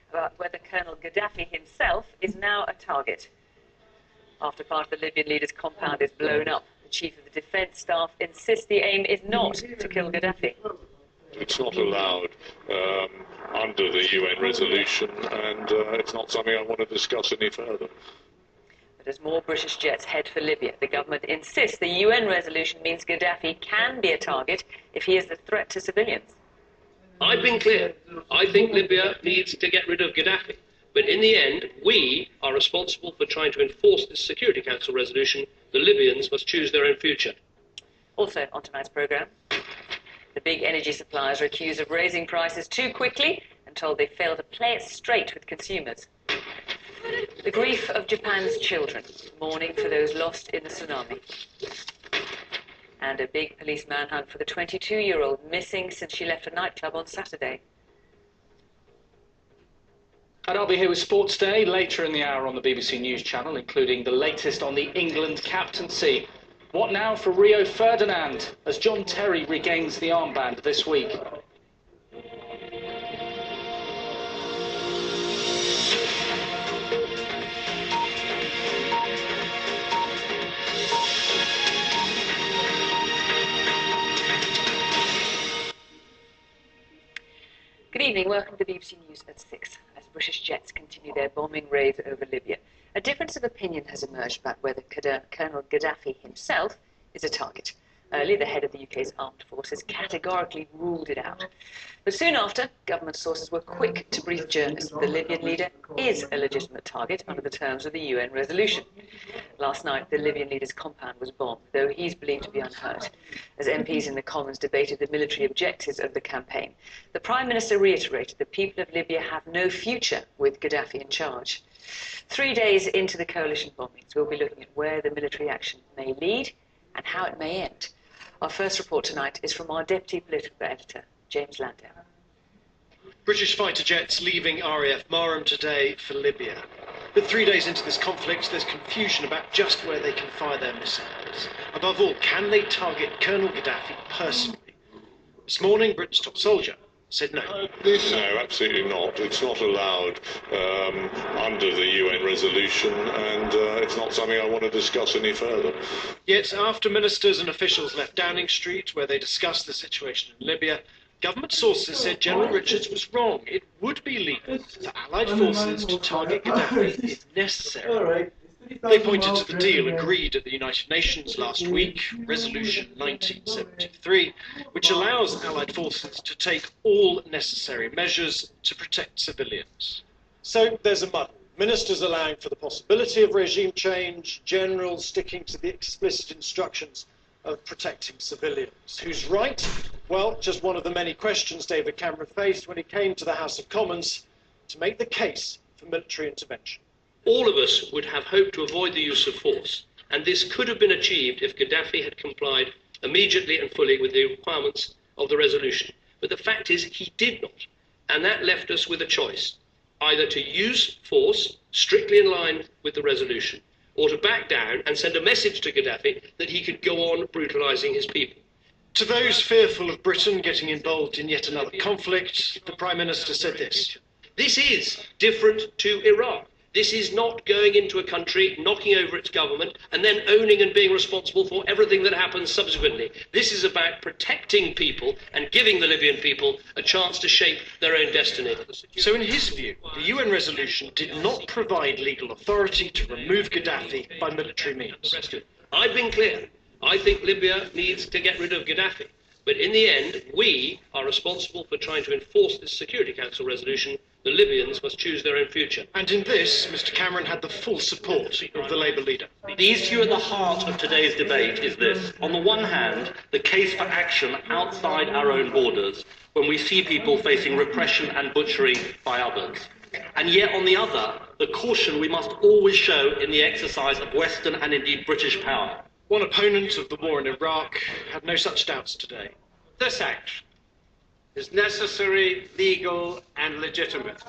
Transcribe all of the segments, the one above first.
about whether Colonel Gaddafi himself is now a target. After part of the Libyan leader's compound is blown up, the chief of the defence staff insists the aim is not to kill Gaddafi. It's not allowed under the UN resolution, and it's not something I want to discuss any further. But as more British jets head for Libya, the government insists the UN resolution means Gaddafi can be a target if he is a threat to civilians. I've been clear. I think Libya needs to get rid of Gaddafi. But in the end, we are responsible for trying to enforce this Security Council resolution. The Libyans must choose their own future. Also on tonight's programme, the big energy suppliers are accused of raising prices too quickly and told they fail to play it straight with consumers. The grief of Japan's children, mourning for those lost in the tsunami. And a big police manhunt for the 22-year-old missing since she left a nightclub on Saturday. And I'll be here with Sports Day later in the hour on the BBC News Channel, including the latest on the England captaincy. What now for Rio Ferdinand as John Terry regains the armband this week? Good evening, welcome to BBC News at 6, as British jets continue their bombing raids over Libya. A difference of opinion has emerged about whether Colonel Gaddafi himself is a target. Earlier, the head of the UK's armed forces categorically ruled it out. But soon after, government sources were quick to brief journalists that the Libyan leader is a legitimate target under the terms of the UN resolution. Last night, the Libyan leader's compound was bombed, though he's believed to be unhurt. As MPs in the Commons debated the military objectives of the campaign, the Prime Minister reiterated the people of Libya have no future with Gaddafi in charge. 3 days into the coalition bombings, we'll be looking at where the military action may lead and how it may end. Our first report tonight is from our Deputy Political Editor, James Landau. British fighter jets leaving RAF Marham today for Libya. But 3 days into this conflict, there's confusion about just where they can fire their missiles. Above all, can they target Colonel Gaddafi personally? This morning, Britain's top soldier said no. No, absolutely not. It's not allowed under the UN resolution, and it's not something I want to discuss any further. Yet, after ministers and officials left Downing Street, where they discussed the situation in Libya, government sources said General Richards was wrong. It would be legal for Allied forces to target Gaddafi if necessary. They pointed to the deal agreed at the United Nations last week, Resolution 1973, which allows Allied forces to take all necessary measures to protect civilians. So there's a muddle. Ministers allowing for the possibility of regime change, generals sticking to the explicit instructions of protecting civilians. Who's right? Well, just one of the many questions David Cameron faced when he came to the House of Commons to make the case for military intervention. All of us would have hoped to avoid the use of force, and this could have been achieved if Gaddafi had complied immediately and fully with the requirements of the resolution. But the fact is, he did not, and that left us with a choice, either to use force strictly in line with the resolution, or to back down and send a message to Gaddafi that he could go on brutalising his people. To those fearful of Britain getting involved in yet another conflict, the Prime Minister said this. This is different to Iraq. This is not going into a country, knocking over its government, and then owning and being responsible for everything that happens subsequently. This is about protecting people and giving the Libyan people a chance to shape their own destiny. So in his view, the UN resolution did not provide legal authority to remove Gaddafi by military means. I've been clear. I think Libya needs to get rid of Gaddafi. But in the end, we are responsible for trying to enforce this Security Council resolution. The Libyans must choose their own future. And in this, Mr Cameron had the full support of the Labour leader. The issue at the heart of today's debate is this. On the one hand, the case for action outside our own borders, when we see people facing repression and butchery by others. And yet, on the other, the caution we must always show in the exercise of Western and indeed British power. One opponent of the war in Iraq had no such doubts today. This action is necessary, legal and legitimate.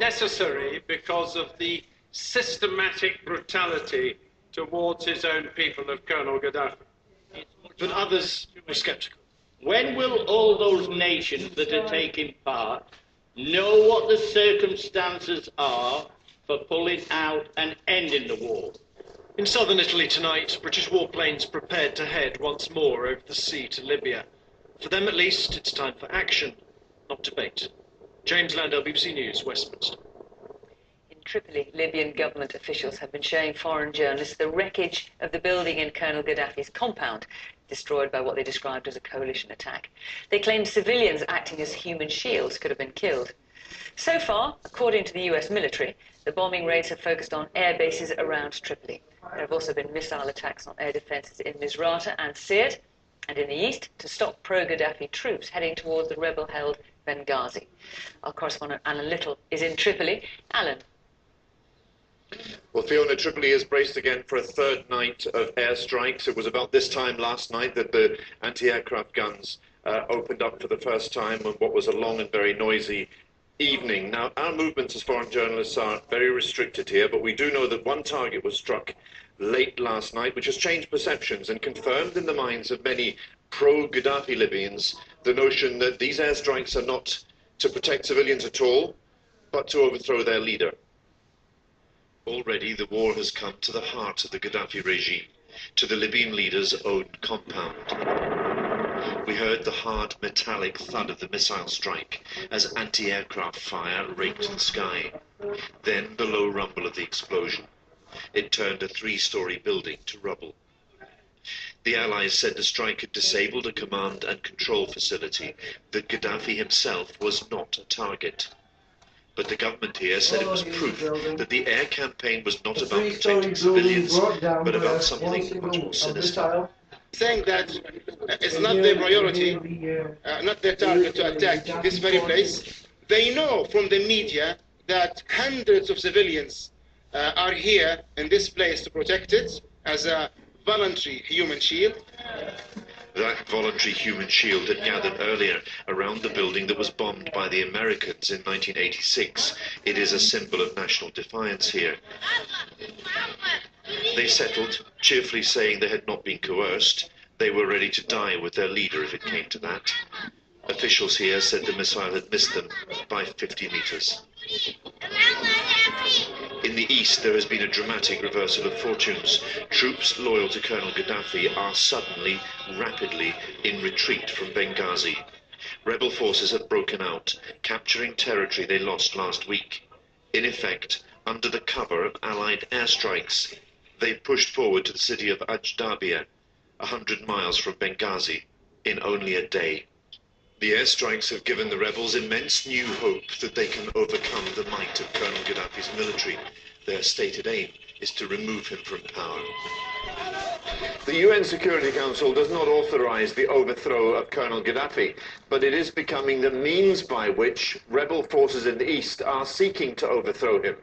Necessary because of the systematic brutality towards his own people of Colonel Gaddafi. But others were sceptical. When will all those nations that are taking part know what the circumstances are for pulling out and ending the war? In southern Italy tonight, British warplanes prepared to head once more over the sea to Libya. For them at least, it's time for action, not debate. James Landell, BBC News, Westminster. In Tripoli, Libyan government officials have been showing foreign journalists the wreckage of the building in Colonel Gaddafi's compound, destroyed by what they described as a coalition attack. They claimed civilians acting as human shields could have been killed. So far, according to the US military, the bombing raids have focused on air bases around Tripoli. There have also been missile attacks on air defences in Misrata and Sirte, and in the east to stop pro-Gaddafi troops heading towards the rebel-held Benghazi. Our correspondent Alan Little is in Tripoli. Alan. Well, Fiona, Tripoli is braced again for a third night of airstrikes. It was about this time last night that the anti-aircraft guns opened up for the first time on what was a long and very noisy evening. Now, our movements as foreign journalists are very restricted here, but we do know that one target was struck late last night, which has changed perceptions and confirmed in the minds of many pro-Gaddafi Libyans the notion that these airstrikes are not to protect civilians at all, but to overthrow their leader. Already the war has come to the heart of the Gaddafi regime, to the Libyan leader's own compound. We heard the hard metallic thud of the missile strike as anti-aircraft fire raked the sky. Then the low rumble of the explosion. It turned a three-story building to rubble. The Allies said the strike had disabled a command and control facility, that Gaddafi himself was not a target. But the government here said it was proof that the air campaign was not about protecting civilians, but about something much more sinister. Saying that it's not their priority, not their target to attack this very place. They know from the media that hundreds of civilians are here in this place to protect it as a voluntary human shield. That voluntary human shield had gathered earlier around the building that was bombed by the Americans in 1986. It is a symbol of national defiance here. They settled, cheerfully saying they had not been coerced. They were ready to die with their leader if it came to that. Officials here said the missile had missed them by 50 meters. In the east, there has been a dramatic reversal of fortunes. Troops loyal to Colonel Gaddafi are suddenly, rapidly, in retreat from Benghazi. Rebel forces have broken out, capturing territory they lost last week. In effect, under the cover of Allied airstrikes, they pushed forward to the city of Ajdabia, 100 miles from Benghazi, in only a day. The airstrikes have given the rebels immense new hope that they can overcome the might of Colonel Gaddafi's military. Their stated aim is to remove him from power. The UN Security Council does not authorize the overthrow of Colonel Gaddafi, but it is becoming the means by which rebel forces in the east are seeking to overthrow him.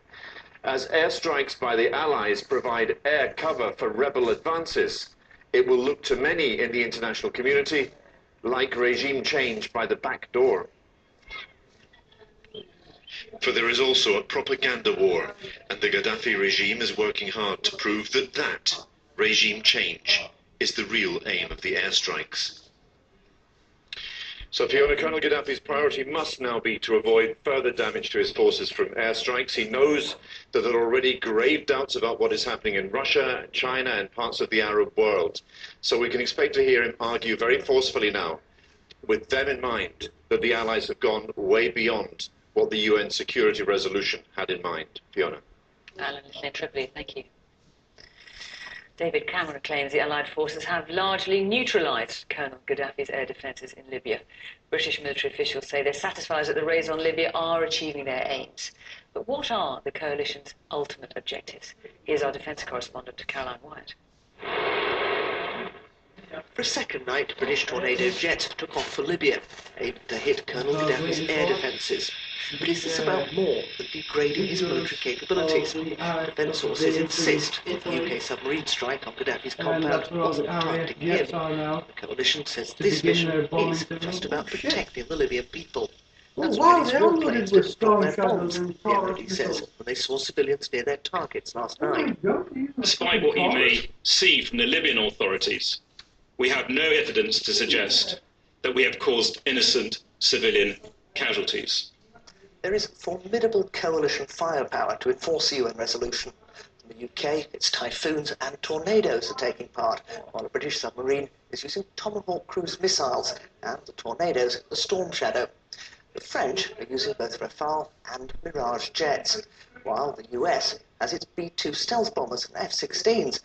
As airstrikes by the Allies provide air cover for rebel advances, it will look to many in the international community like regime change by the back door. For there is also a propaganda war, and the Gaddafi regime is working hard to prove that that regime change is the real aim of the airstrikes. So Fiona, Colonel Gaddafi's priority must now be to avoid further damage to his forces from airstrikes. He knows that there are already grave doubts about what is happening in Russia, China, and parts of the Arab world. So we can expect to hear him argue very forcefully now, with them in mind, that the Allies have gone way beyond what the UN Security Resolution had in mind. Fiona. Alan Little in Tripoli, thank you. David Cameron claims the Allied forces have largely neutralised Colonel Gaddafi's air defences in Libya. British military officials say they're satisfied that the raids on Libya are achieving their aims. But what are the coalition's ultimate objectives? Here's our defence correspondent, Caroline Wyatt. For a second night, British Tornado jets took off for Libya, aimed to hit Colonel Gaddafi's air defences. But is this about more than degrading his military capabilities? Defence sources insist that the UK submarine strike on Gaddafi's compound wasn't targeting him. The coalition says this mission is just about protecting the Libyan people. That's why these warplanes didn't drop their bombs, the MOD says, when they saw civilians near their targets last night. Despite what you may see from the Libyan authorities, we have no evidence to suggest that we have caused innocent civilian casualties. there is formidable coalition firepower to enforce the UN resolution. In the UK, its typhoons and tornadoes are taking part, while a British submarine is using Tomahawk cruise missiles and the tornadoes the Storm Shadow. The French are using both Rafale and Mirage jets, while the US has its B-2 stealth bombers and F-16s,